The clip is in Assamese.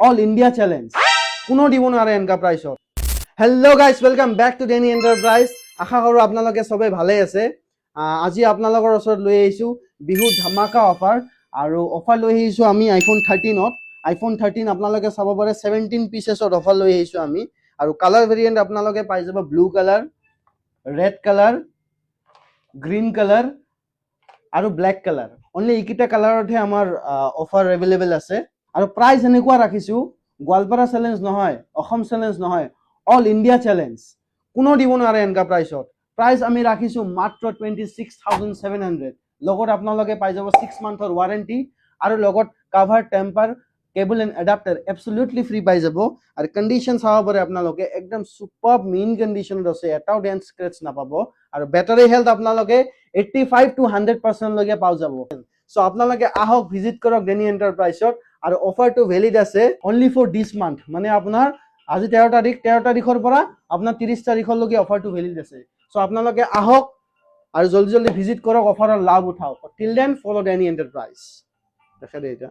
অল ইন্ডিয়া চ্যালেঞ্জ কোনো দিব নোৱাৰে এনেকা প্ৰাইচত। Hello' guys, welcome back to Denny enterprise. আশা কৰোঁ আপোনালোকে সবেই ভালে আছে। আজি আপোনালোকৰ ওচৰত লৈ আহিছোঁ বিহু ধামাকা অফাৰ, আৰু অফাৰ লৈ আহিছোঁ আমি আইফোন 13ত। আইফোন 13 আপোনালোকে চাব পাৰে 17 পিচেছত অফাৰ লৈ আহিছোঁ আমি। আৰু কালাৰ ভেৰিয়েণ্ট আপোনালোকে পাই যাব blue colour, red colour, green colour আৰু ব্লেক কালাৰ। অনলি এইকেইটা কালাৰতহে আমাৰ অফাৰ এভেইলেবল আছে। আৰু প্ৰাইচ এনেকুৱা ৰাখিছোঁ, গোৱালপাৰা চেলেঞ্জ নহয়, অসম চেলেঞ্জ নহয়, অল ইণ্ডিয়া চেলেঞ্জ। কোনো দিব নোৱাৰে এনেকা প্ৰাইচত। প্ৰাইচ আমি ৰাখিছোঁ মাত্ৰ 26,700। লগত আপোনালোকে পাই যাব 6 মান্থৰ ৱাৰেণ্টি, আৰু লগত cover, tamper, cable and adapter absolutely free পাই যাব। আৰু কণ্ডিশ্যন চাব পাৰে আপোনালোকে, একদম ছুপাৰ মেইন কণ্ডিশ্যনত আছে, এটাও ডেন্ট স্ক্ৰেচ নাপাব। আৰু বেটাৰী হেল্থ আপোনালোকে 85 to 100% লৈকে পাই যাব। চ' আপোনালোকে আহক, ভিজিট কৰক ডেনি এণ্টাৰপ্ৰাইজত। আৰু অফাৰটো ভেলিড আছে অনলি ফৰ দিছ মান্থ, মানে আপোনাৰ আজি 13 তাৰিখৰ পৰা আপোনাৰ 30 তাৰিখলৈকে অফাৰটো ভেলিড আছে। চ' আপোনালোকে আহক আৰু জলদি জলদি ভিজিট কৰক, অফাৰৰ লাভ উঠাওক। টিল দেন ফলো ডেনি এণ্টাৰপ্ৰাইজ। দেখা দে এতিয়া।